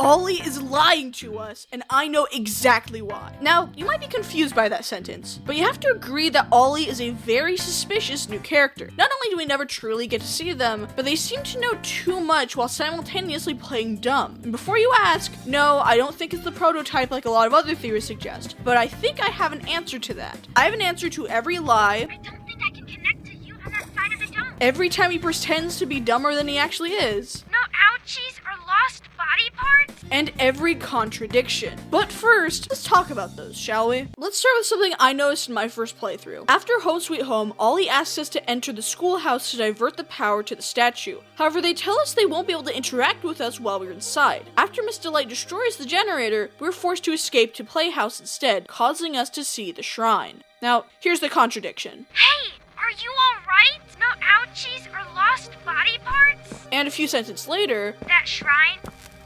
Ollie is lying to us, and I know exactly why. Now, you might be confused by that sentence, but you have to agree that Ollie is a very suspicious new character. Not only do we never truly get to see them, but they seem to know too much while simultaneously playing dumb. And before you ask, no, I don't think it's the prototype like a lot of other theories suggest, but I think I have an answer to that. I have an answer to every lie. I don't think I can connect to you on that side of the dome. Every time he pretends to be dumber than he actually is. No ouchies or lost body parts? And every contradiction. But first, let's talk about those, shall we? Let's start with something I noticed in my first playthrough. After Home Sweet Home, Ollie asks us to enter the schoolhouse to divert the power to the statue. However, they tell us they won't be able to interact with us while we're inside. After Miss Delight destroys the generator, we're forced to escape to Playhouse instead, causing us to see the shrine. Now, here's the contradiction. Hey, are you alright? No ouchies or lost body parts? And a few sentences later, That shrine,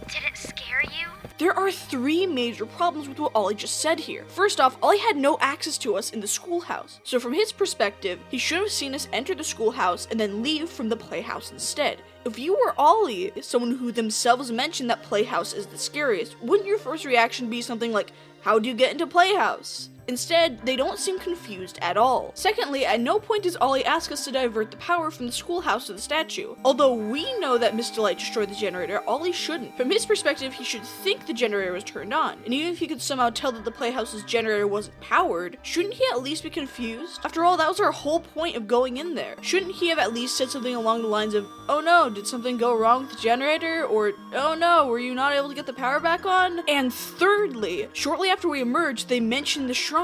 did it scare you? there are three major problems with what Ollie just said here. First off, Ollie had no access to us in the schoolhouse. So from his perspective, he should have seen us enter the schoolhouse and then leave from the playhouse instead. If you were Ollie, someone who themselves mentioned that Playhouse is the scariest, wouldn't your first reaction be something like, how do you get into Playhouse? Instead, they don't seem confused at all. Secondly, at no point does Ollie ask us to divert the power from the schoolhouse to the statue. Although we know that Mr. Light destroyed the generator, Ollie shouldn't. From his perspective, he should think the generator was turned on. And even if he could somehow tell that the Playhouse's generator wasn't powered, shouldn't he at least be confused? After all, that was our whole point of going in there. Shouldn't he have at least said something along the lines of, oh no, did something go wrong with the generator? Or, oh no, were you not able to get the power back on? And thirdly, shortly after we emerged, they mentioned the shrine.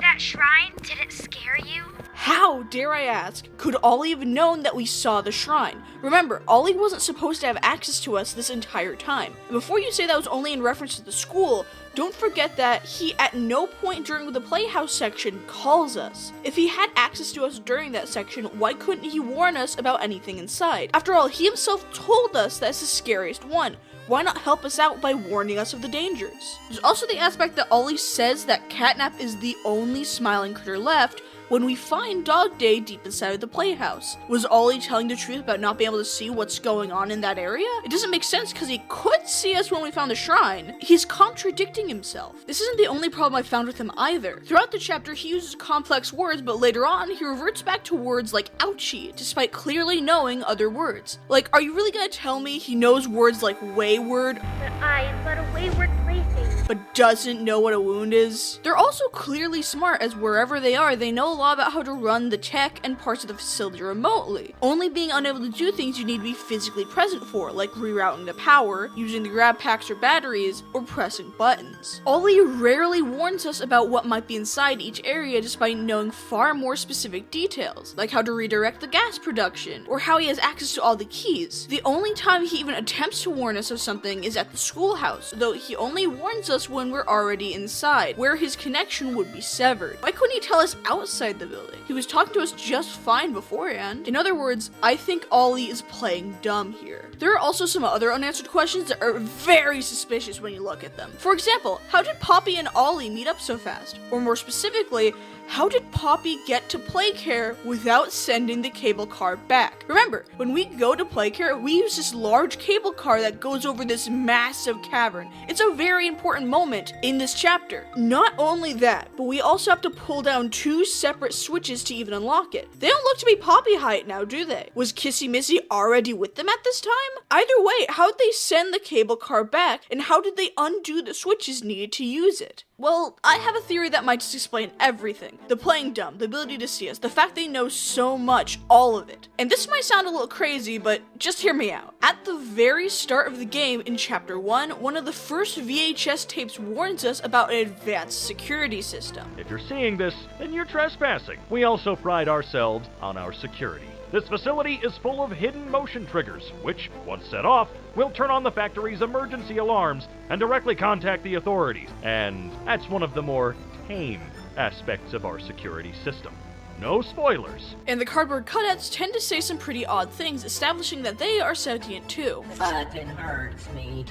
That shrine, did it scare you? How, dare I ask, could Ollie have known that we saw the shrine? Remember, Ollie wasn't supposed to have access to us this entire time. And before you say that was only in reference to the school, don't forget that he at no point during the Playhouse section calls us. If he had access to us during that section, why couldn't he warn us about anything inside? After all, he himself told us that's the scariest one. Why not help us out by warning us of the dangers? There's also the aspect that Ollie says that Catnap is the only smiling critter left when we find Dog Day deep inside of the playhouse. Was Ollie telling the truth about not being able to see what's going on in that area? It doesn't make sense because he could see us when we found the shrine. He's contradicting himself. This isn't the only problem I found with him either. Throughout the chapter, he uses complex words, but later on, he reverts back to words like ouchie, despite clearly knowing other words. Like, are you really gonna tell me he knows words like wayward, But I am but a wayward plaything. but doesn't know what a wound is? They're also clearly smart, as wherever they are, they know a lot about how to run the tech and parts of the facility remotely. Only being unable to do things you need to be physically present for, like rerouting the power, using the grab packs or batteries, or pressing buttons. Ollie rarely warns us about what might be inside each area despite knowing far more specific details, like how to redirect the gas production, or how he has access to all the keys. The only time he even attempts to warn us of something is at the schoolhouse, though he only warns us when we're already inside, where his connection would be severed. Why couldn't he tell us outside the building? He was talking to us just fine beforehand. In other words, I think Ollie is playing dumb here. There are also some other unanswered questions that are very suspicious when you look at them. For example, how did Poppy and Ollie meet up so fast? Or more specifically, how did Poppy get to Playcare without sending the cable car back? Remember, when we go to Playcare, we use this large cable car that goes over this massive cavern. It's a very important moment in this chapter. Not only that, but we also have to pull down two separate switches to even unlock it. They don't look to be Poppy height now, do they? Was Kissy Missy already with them at this time? Either way, how'd they send the cable car back, and how did they undo the switches needed to use it? Well, I have a theory that might just explain everything. The playing dumb, the ability to see us, the fact they know so much, all of it. And this might sound a little crazy, but just hear me out. At the very start of the game in Chapter 1, one of the first VHS tapes warns us about an advanced security system. If you're seeing this, then you're trespassing. We also pride ourselves on our security. This facility is full of hidden motion triggers, which, once set off, will turn on the factory's emergency alarms and directly contact the authorities. And that's one of the more tame aspects of our security system. No spoilers. And the cardboard cutouts tend to say some pretty odd things, establishing that they are sentient too. Fucking hurts me.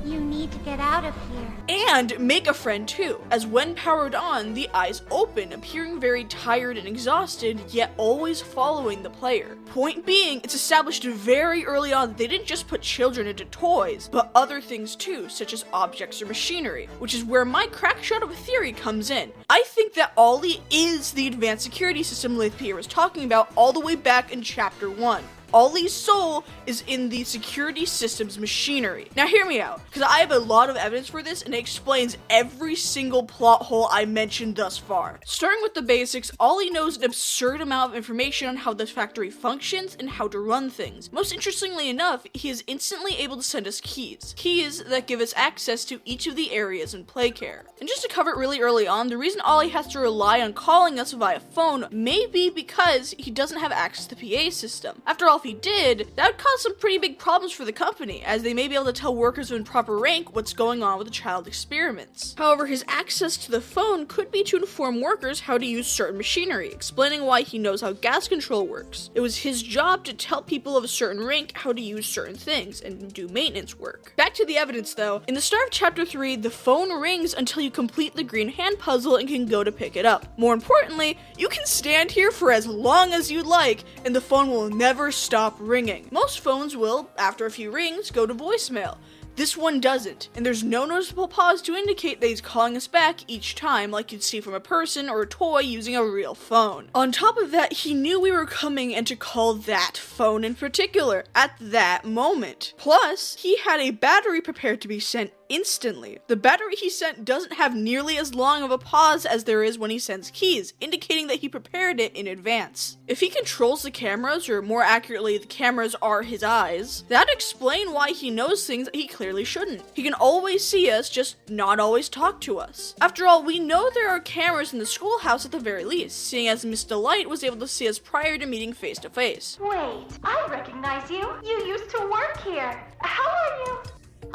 You need to get out of here. And make a friend too, as when powered on, the eyes open, appearing very tired and exhausted, yet always following the player. Point being, it's established very early on that they didn't just put children into toys, but other things too, such as objects or machinery, which is where my crack shot of a theory comes in. I think that Ollie is the advanced security system Pierre was talking about all the way back in Chapter 1. Ollie's soul is in the security system's machinery. Now hear me out, because I have a lot of evidence for this and it explains every single plot hole I mentioned thus far. Starting with the basics, Ollie knows an absurd amount of information on how the factory functions and how to run things. Most interestingly enough, he is instantly able to send us keys. Keys that give us access to each of the areas in Playcare. And just to cover it really early on, the reason Ollie has to rely on calling us via phone may be because he doesn't have access to the PA system. After all, if he did, that would cause some pretty big problems for the company, as they may be able to tell workers of improper rank what's going on with the child experiments. However, his access to the phone could be to inform workers how to use certain machinery, explaining why he knows how gas control works. It was his job to tell people of a certain rank how to use certain things and do maintenance work. Back to the evidence though, in the start of Chapter 3, the phone rings until you complete the green hand puzzle and can go to pick it up. More importantly, you can stand here for as long as you'd like, and the phone will never stop ringing. Most phones will, after a few rings, go to voicemail. This one doesn't, and there's no noticeable pause to indicate that he's calling us back each time like you'd see from a person or a toy using a real phone. On top of that, he knew we were coming and to call that phone in particular at that moment. Plus, he had a battery prepared to be sent instantly. The battery he sent doesn't have nearly as long of a pause as there is when he sends keys, indicating that he prepared it in advance. If he controls the cameras, or more accurately, the cameras are his eyes, that'd explain why he knows things that he clearly shouldn't. He can always see us, just not always talk to us. After all, we know there are cameras in the schoolhouse at the very least, seeing as Miss Delight was able to see us prior to meeting face to face. Wait, I recognize you. You used to work here. How are you?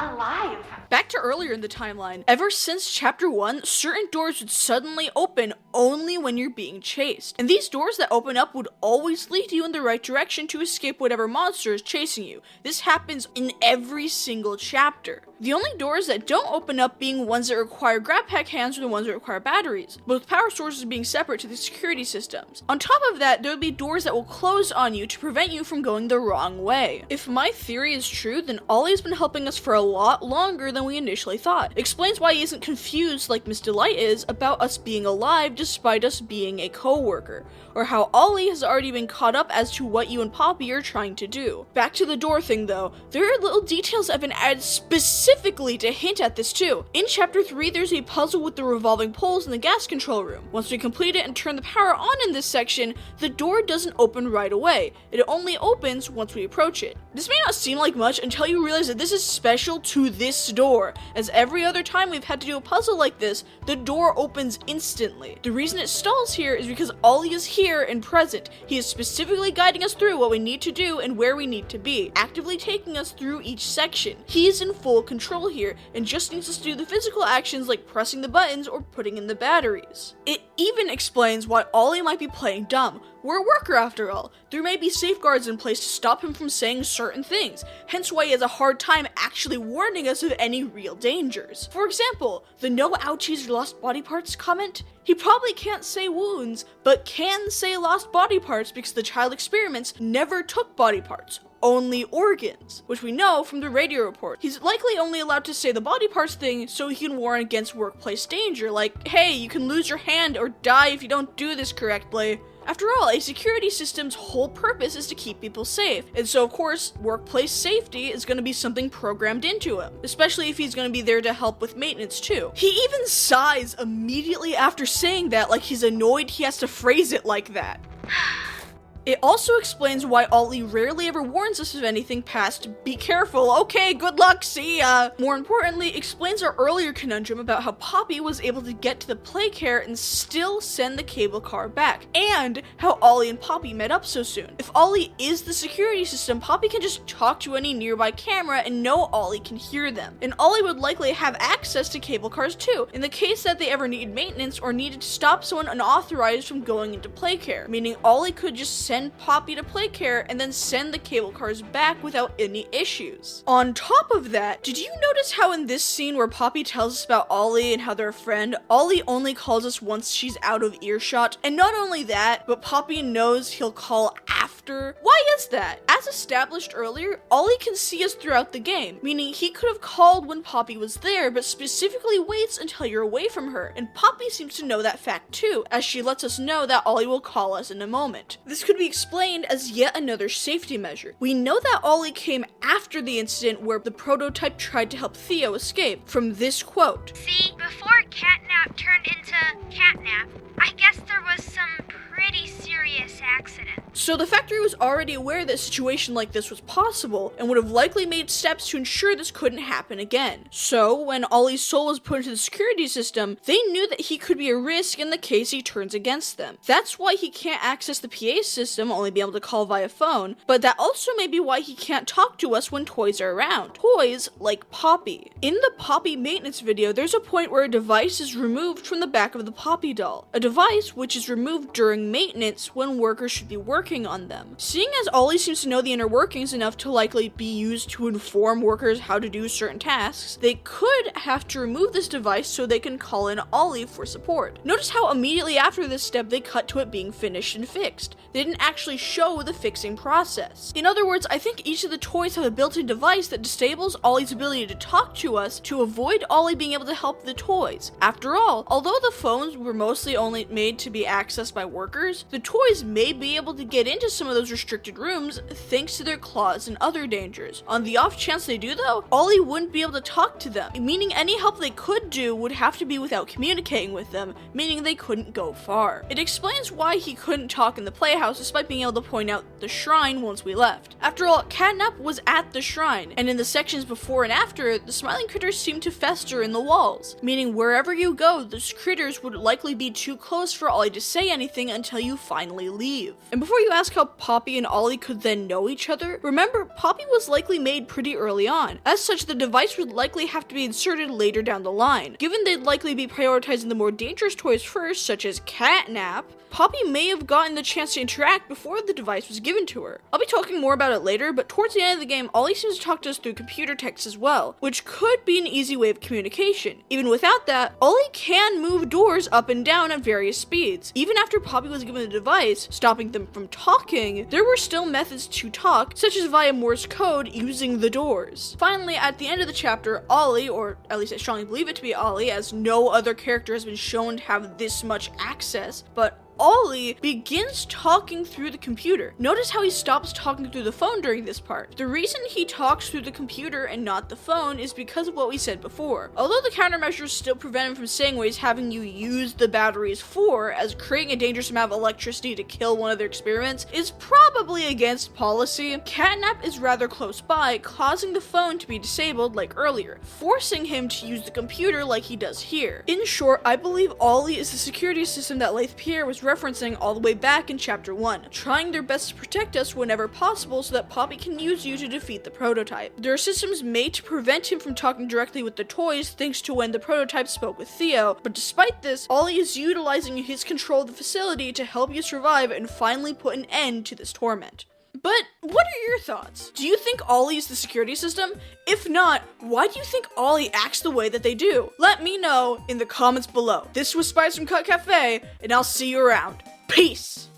Alive. Back to earlier in the timeline, ever since Chapter 1, certain doors would suddenly open only when you're being chased. And these doors that open up would always lead you in the right direction to escape whatever monster is chasing you. This happens in every single chapter. The only doors that don't open up being ones that require grab pack hands or the ones that require batteries, both power sources being separate to the security systems. On top of that, there will be doors that will close on you to prevent you from going the wrong way. If my theory is true, then Ollie's been helping us for a lot longer than we initially thought. Explains why he isn't confused like Miss Delight is about us being alive despite us being a co-worker, or how Ollie has already been caught up as to what you and Poppy are trying to do. Back to the door thing though, there are little details that have been added specifically to hint at this too. In Chapter 3, there's a puzzle with the revolving poles in the gas control room. Once we complete it and turn the power on in this section, the door doesn't open right away. It only opens once we approach it. This may not seem like much until you realize that this is special to this door, as every other time we've had to do a puzzle like this, the door opens instantly. The reason it stalls here is because Ollie is here and present. He is specifically guiding us through what we need to do and where we need to be, actively taking us through each section. He is in full control here and just needs us to do the physical actions like pressing the buttons or putting in the batteries. It even explains why Ollie might be playing dumb. We're a worker after all. There may be safeguards in place to stop him from saying certain things, hence why he has a hard time actually warning us of any real dangers. For example, the no ouchies or lost body parts comment? He probably can't say wounds, but can say lost body parts because the child experiments never took body parts, only organs, which we know from the radio report. He's likely only allowed to say the body parts thing so he can warn against workplace danger, like, hey, you can lose your hand or die if you don't do this correctly. After all, a security system's whole purpose is to keep people safe, and so of course, workplace safety is going to be something programmed into him, especially if he's going to be there to help with maintenance too. He even sighs immediately after saying that, like he's annoyed he has to phrase it like that. It also explains why Ollie rarely ever warns us of anything past "be careful, okay, good luck, see ya." More importantly, explains our earlier conundrum about how Poppy was able to get to the Playcare and still send the cable car back, and how Ollie and Poppy met up so soon. If Ollie is the security system, Poppy can just talk to any nearby camera and know Ollie can hear them. And Ollie would likely have access to cable cars too, in the case that they ever needed maintenance or needed to stop someone unauthorized from going into Playcare, meaning Ollie could just send send Poppy to play care, and then send the cable cars back without any issues. On top of that, did you notice how in this scene where Poppy tells us about Ollie and how they're a friend, Ollie only calls us once she's out of earshot? And not only that, but Poppy knows he'll call after. Why is that? As established earlier, Ollie can see us throughout the game, meaning he could have called when Poppy was there, but specifically waits until you're away from her, and Poppy seems to know that fact too, as she lets us know that Ollie will call us in a moment. This could be explained as yet another safety measure. We know that Ollie came after the incident where the prototype tried to help Theo escape, from this quote. See, before Catnap turned into Catnap, I guess there was some pretty serious accident. So the factory was already aware that a situation like this was possible, and would have likely made steps to ensure this couldn't happen again. So when Ollie's soul was put into the security system, they knew that he could be a risk in the case he turns against them. That's why he can't access the PA system, only be able to call via phone, but that also may be why he can't talk to us when toys are around. Toys like Poppy. In the Poppy maintenance video, there's a point where a device is removed from the back of the Poppy doll. A device which is removed during maintenance when workers should be working on them. Seeing as Ollie seems to know the inner workings enough to likely be used to inform workers how to do certain tasks, they could have to remove this device so they can call in Ollie for support. Notice how immediately after this step they cut to it being finished and fixed. They didn't actually show the fixing process. In other words, I think each of the toys have a built-in device that disables Ollie's ability to talk to us to avoid Ollie being able to help the toys. After all, although the phones were mostly only made to be accessed by workers, the toys may be able to get into some of those restricted rooms thanks to their claws and other dangers. On the off chance they do though, Ollie wouldn't be able to talk to them, meaning any help they could do would have to be without communicating with them, meaning they couldn't go far. It explains why he couldn't talk in the playhouse despite being able to point out the shrine once we left. After all, Catnap was at the shrine, and in the sections before and after, the smiling critters seemed to fester in the walls, meaning wherever you go, those critters would likely be too close for Ollie to say anything until you finally leave. And before you ask how Poppy and Ollie could then know each other, remember, Poppy was likely made pretty early on. As such, the device would likely have to be inserted later down the line. Given they'd likely be prioritizing the more dangerous toys first, such as Catnap, Poppy may have gotten the chance to interact before the device was given to her. I'll be talking more about it later, but towards the end of the game, Ollie seems to talk to us through computer text as well, which could be an easy way of communication. Even without that, Ollie can move doors up and down at various speeds. Even after Poppy was given the device, stopping them from talking, there were still methods to talk, such as via Morse code using the doors. Finally, at the end of the chapter, Ollie, or at least I strongly believe it to be Ollie, as no other character has been shown to have this much access, but Ollie begins talking through the computer. Notice how he stops talking through the phone during this part. The reason he talks through the computer and not the phone is because of what we said before. Although the countermeasures still prevent him from saying what he's having you use the batteries for, as creating a dangerous amount of electricity to kill one of their experiments is probably against policy, Catnap is rather close by, causing the phone to be disabled like earlier, forcing him to use the computer like he does here. In short, I believe Ollie is the security system that Laith Pierre was referencing all the way back in Chapter 1, trying their best to protect us whenever possible so that Poppy can use you to defeat the prototype. There are systems made to prevent him from talking directly with the toys thanks to when the prototype spoke with Theo, but despite this, Ollie is utilizing his control of the facility to help you survive and finally put an end to this torment. But what are your thoughts? Do you think Ollie is the security system? If not, why do you think Ollie acts the way that they do? Let me know in the comments below. This was Spice from CutCafe, and I'll see you around. Peace!